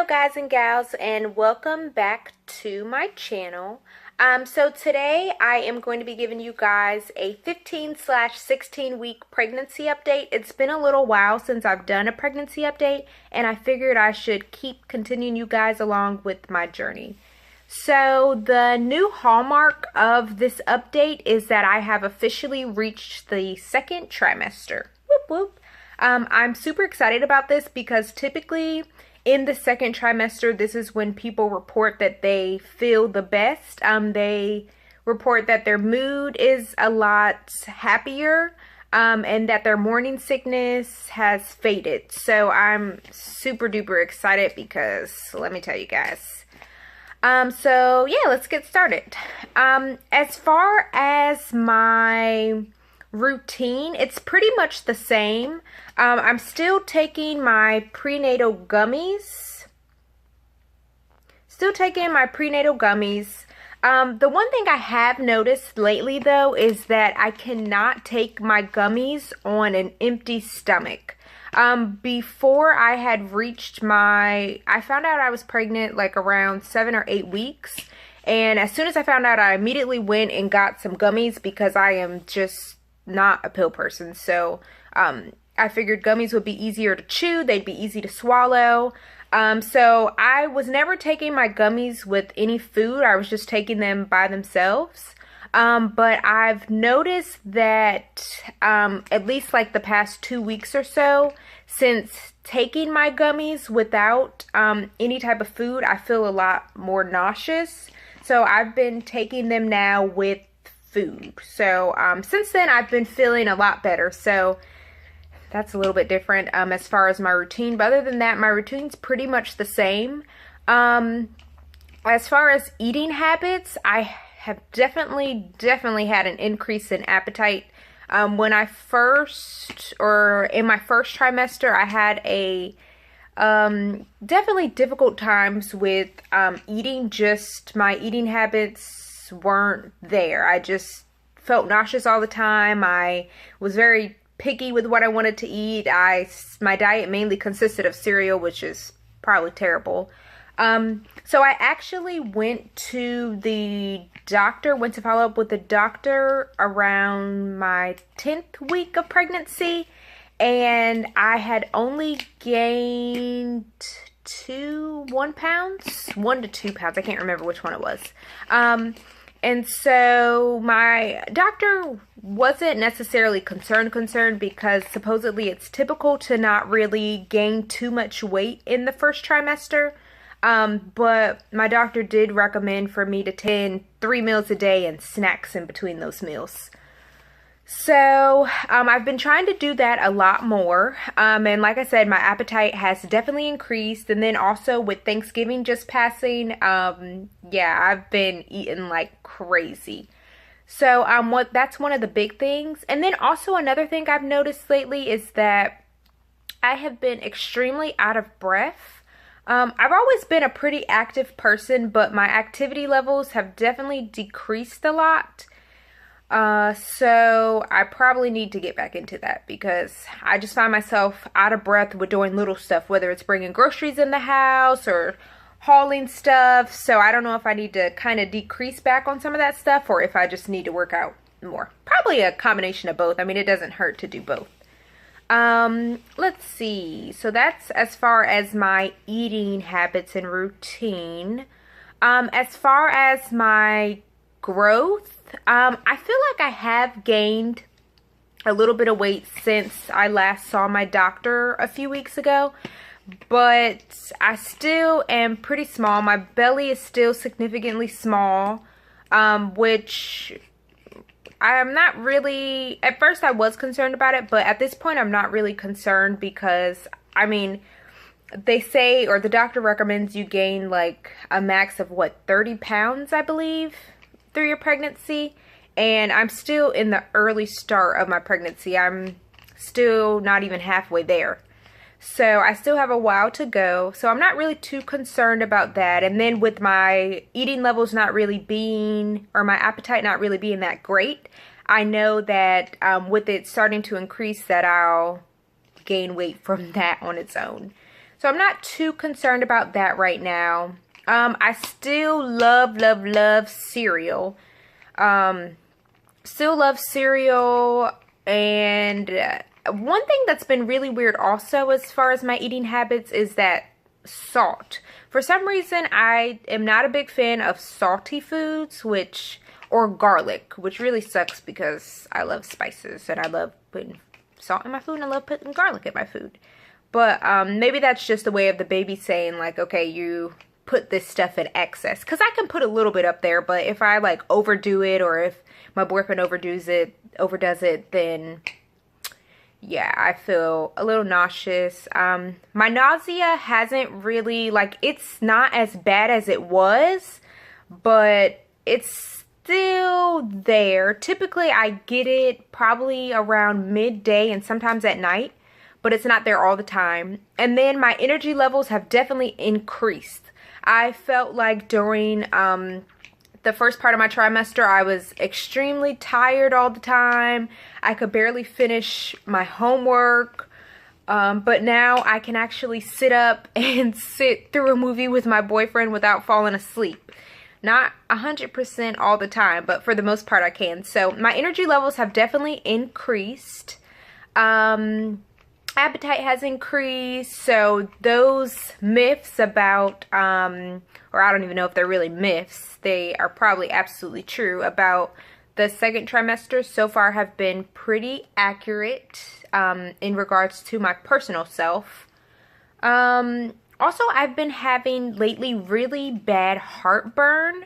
Hello guys and gals, and welcome back to my channel. So today I am going to be giving you guys a 15/16 week pregnancy update. It's been a little while since I've done a pregnancy update, and I figured I should keep continuing you guys along with my journey. So the new hallmark of this update is that I have officially reached the second trimester. Whoop whoop. I'm super excited about this because typically in the second trimester, this is when people report that they feel the best. They report that their mood is a lot happier, and that their morning sickness has faded. So I'm super duper excited because let me tell you guys. So yeah, let's get started. As far as my routine, it's pretty much the same. I'm still taking my prenatal gummies. The one thing I have noticed lately though is that I cannot take my gummies on an empty stomach. Before I had reached I found out I was pregnant like around 7 or 8 weeks. And as soon as I found out, I immediately went and got some gummies because I am just not a pill person. So I figured gummies would be easier to chew, they'd be easy to swallow. So I was never taking my gummies with any food. I was just taking them by themselves. But I've noticed that at least like the past 2 weeks or so, since taking my gummies without any type of food, I feel a lot more nauseous. So I've been taking them now with food. So since then I've been feeling a lot better. So that's a little bit different as far as my routine. But other than that, my routine's pretty much the same. As far as eating habits, I have definitely had an increase in appetite. When I in my first trimester, I had a definitely difficult times with eating. Just my eating habits weren't there. I just felt nauseous all the time. I was very picky with what I wanted to eat. My diet mainly consisted of cereal, which is probably terrible. So I actually went to follow up with the doctor around my 10th week of pregnancy, and I had only gained 1 to 2 pounds. I can't remember which one it was. And so my doctor wasn't necessarily concerned because supposedly it's typical to not really gain too much weight in the first trimester. But my doctor did recommend for me to take 3 meals a day and snacks in between those meals. So I've been trying to do that a lot more. And like I said, my appetite has definitely increased. And then also with Thanksgiving just passing, yeah, I've been eating like crazy. So that's one of the big things. And then also another thing I've noticed lately is that I have been extremely out of breath. I've always been a pretty active person, but my activity levels have definitely decreased a lot. So I probably need to get back into that because I just find myself out of breath with doing little stuff, whether it's bringing groceries in the house or hauling stuff. So I don't know if I need to kind of decrease back on some of that stuff or if I just need to work out more. Probably a combination of both. I mean, it doesn't hurt to do both. Let's see. So that's as far as my eating habits and routine. As far as my growth, I feel like I have gained a little bit of weight since I last saw my doctor a few weeks ago, but I still am pretty small. My belly is still significantly small, which I'm not really, at first I was concerned about it, but at this point I'm not really concerned because, I mean, they say, or the doctor recommends you gain like a max of 30 pounds, I believe, through your pregnancy. And I'm still in the early start of my pregnancy. I'm still not even halfway there. So I still have a while to go. So I'm not really too concerned about that. And then with my eating levels not really being, or my appetite not really being that great, I know that with it starting to increase that I'll gain weight from that on its own. So I'm not too concerned about that right now. I still love cereal. Still love cereal. And one thing that's been really weird also as far as my eating habits is that salt. For some reason, I am not a big fan of salty foods, or garlic, which really sucks because I love spices and I love putting salt in my food and I love putting garlic in my food. But maybe that's just the way of the baby saying, like, okay, you put this stuff in excess. Because I can put a little bit up there, but if I, like, overdo it, or if my boyfriend overdoes it, then, yeah, I feel a little nauseous. My nausea hasn't really, like, it's not as bad as it was, but it's still there. Typically, I get it probably around midday and sometimes at night, but it's not there all the time. And then my energy levels have definitely increased. I felt like during the first part of my trimester, I was extremely tired all the time. I could barely finish my homework. But now I can actually sit up and sit through a movie with my boyfriend without falling asleep. Not 100% all the time, but for the most part I can. So my energy levels have definitely increased. Appetite has increased, so those myths about, or I don't even know if they're really myths, they are probably absolutely true, about the second trimester so far have been pretty accurate in regards to my personal self. Also, I've been having lately really bad heartburn,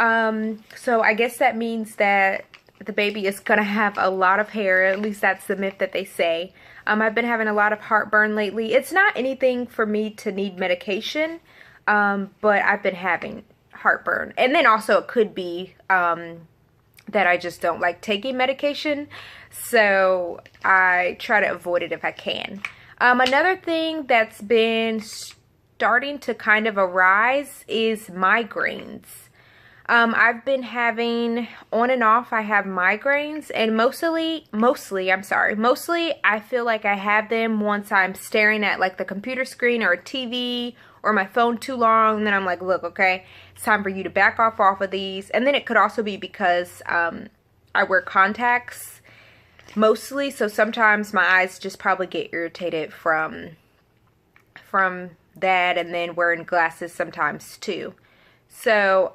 so I guess that means that the baby is going to have a lot of hair. At least that's the myth that they say. I've been having a lot of heartburn lately. It's not anything for me to need medication, but I've been having heartburn. And then also it could be that I just don't like taking medication, so I try to avoid it if I can. Another thing that's been starting to kind of arise is migraines. I've been having on and off, I have migraines, and mostly I feel like I have them once I'm staring at like the computer screen or a TV or my phone too long, and then I'm like, look, okay, it's time for you to back off of these. And then it could also be because I wear contacts mostly, so sometimes my eyes just probably get irritated from that, and then wearing glasses sometimes too. So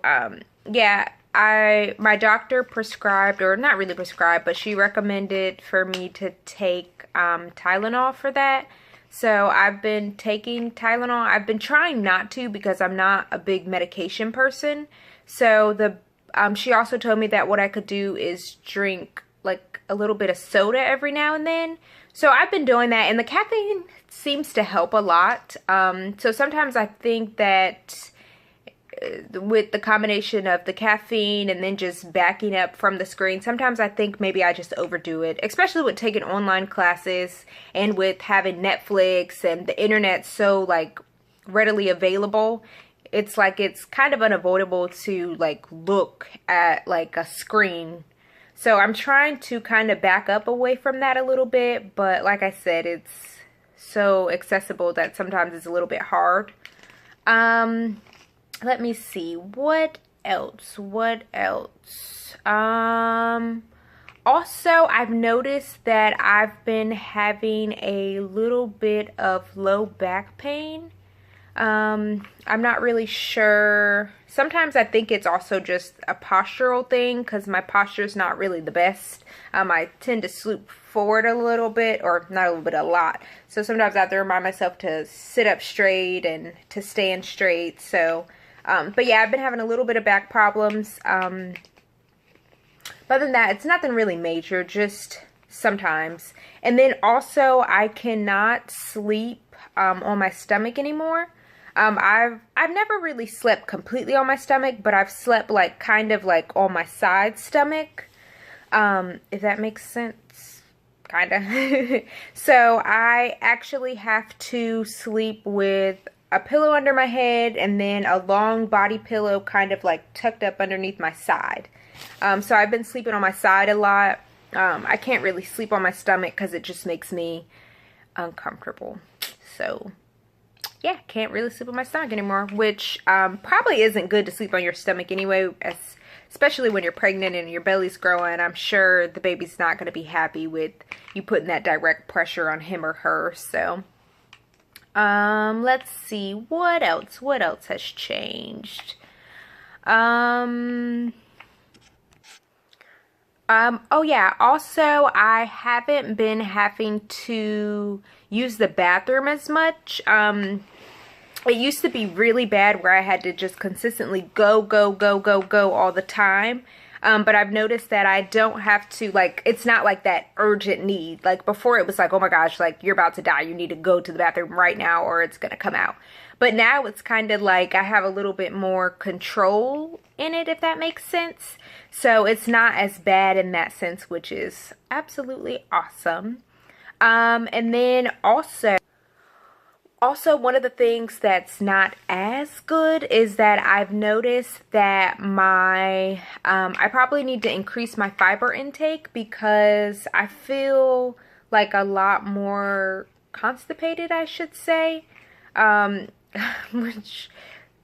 yeah, my doctor prescribed, or not really prescribed, but she recommended for me to take Tylenol for that. So I've been taking Tylenol. I've been trying not to because I'm not a big medication person. So she also told me that what I could do is drink like a little bit of soda every now and then. So I've been doing that, and the caffeine seems to help a lot. So sometimes I think that with the combination of the caffeine and then just backing up from the screen, sometimes I think maybe I just overdo it, especially with taking online classes and with having Netflix and the internet so like readily available. It's like it's kind of unavoidable to like look at like a screen. So I'm trying to kind of back up away from that a little bit, but like I said, it's so accessible that sometimes it's a little bit hard. Let me see, what else? Also, I've noticed that I've been having a little bit of low back pain. I'm not really sure. Sometimes I think it's also just a postural thing because my posture is not really the best. I tend to sloop forward a little bit, or not a little bit, a lot. So sometimes I have to remind myself to sit up straight and to stand straight. So but yeah, I've been having a little bit of back problems. But other than that, it's nothing really major, just sometimes. And then also, I cannot sleep on my stomach anymore. I've never really slept completely on my stomach, but I've slept like kind of like on my side stomach. If that makes sense, kind of. So I actually have to sleep with a pillow under my head and then a long body pillow kind of like tucked up underneath my side. So I've been sleeping on my side a lot. I can't really sleep on my stomach because it just makes me uncomfortable. So yeah, can't really sleep on my stomach anymore, which probably isn't good to sleep on your stomach anyway, especially when you're pregnant and your belly's growing. I'm sure the baby's not going to be happy with you putting that direct pressure on him or her. So let's see, what else has changed. Oh yeah, also I haven't been having to use the bathroom as much. It used to be really bad where I had to just consistently go all the time. But I've noticed that I don't have to, like, it's not like that urgent need. Like before it was like, oh my gosh, like you're about to die. You need to go to the bathroom right now or it's going to come out. But now it's kind of like I have a little bit more control in it, if that makes sense. So it's not as bad in that sense, which is absolutely awesome. And then also one of the things that's not as good is that I've noticed that my, I probably need to increase my fiber intake because I feel like a lot more constipated, I should say, which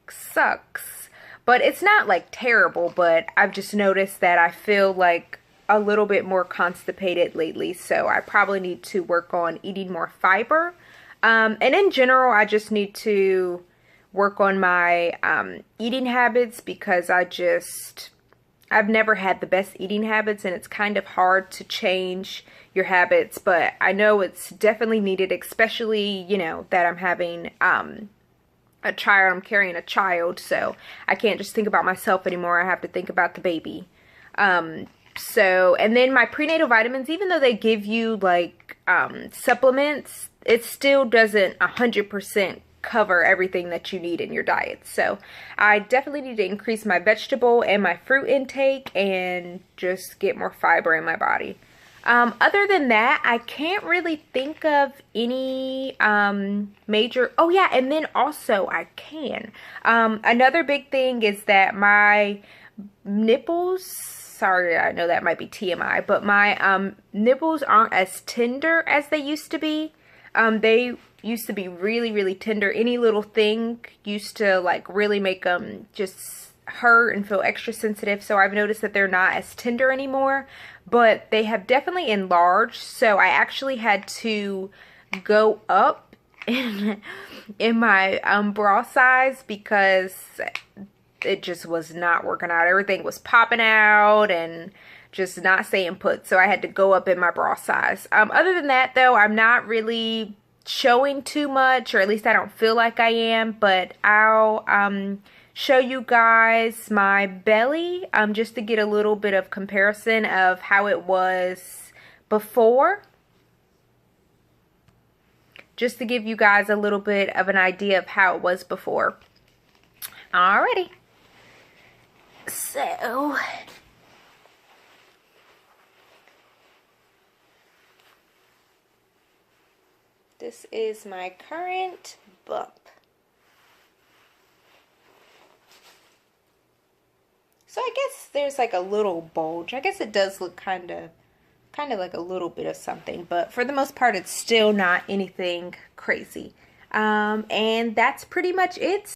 sucks. But it's not like terrible, but I've just noticed that I feel like a little bit more constipated lately. So I probably need to work on eating more fiber. And in general, I just need to work on my eating habits because I've never had the best eating habits and it's kind of hard to change your habits. But I know it's definitely needed, especially, you know, that I'm having a child, I'm carrying a child. So I can't just think about myself anymore. I have to think about the baby. So, and then my prenatal vitamins, even though they give you like supplements, it still doesn't 100% cover everything that you need in your diet. So I definitely need to increase my vegetable and my fruit intake and just get more fiber in my body. Other than that, I can't really think of any major, oh yeah, and then also I can. Another big thing is that my nipples, sorry, I know that might be TMI, but my nipples aren't as tender as they used to be. They used to be really, really tender. Any little thing used to like really make them just hurt and feel extra sensitive. So I've noticed that they're not as tender anymore, but they have definitely enlarged. So I actually had to go up in my bra size because it just was not working out. Everything was popping out and just not staying put. So I had to go up in my bra size. Other than that though, I'm not really showing too much, or at least I don't feel like I am, but I'll show you guys my belly just to get a little bit of comparison of how it was before, just to give you guys a little bit of an idea of how it was before. Alrighty, so this is my current bump. So I guess there's like a little bulge. I guess it does look kind of like a little bit of something, but for the most part, it's still not anything crazy. And that's pretty much it.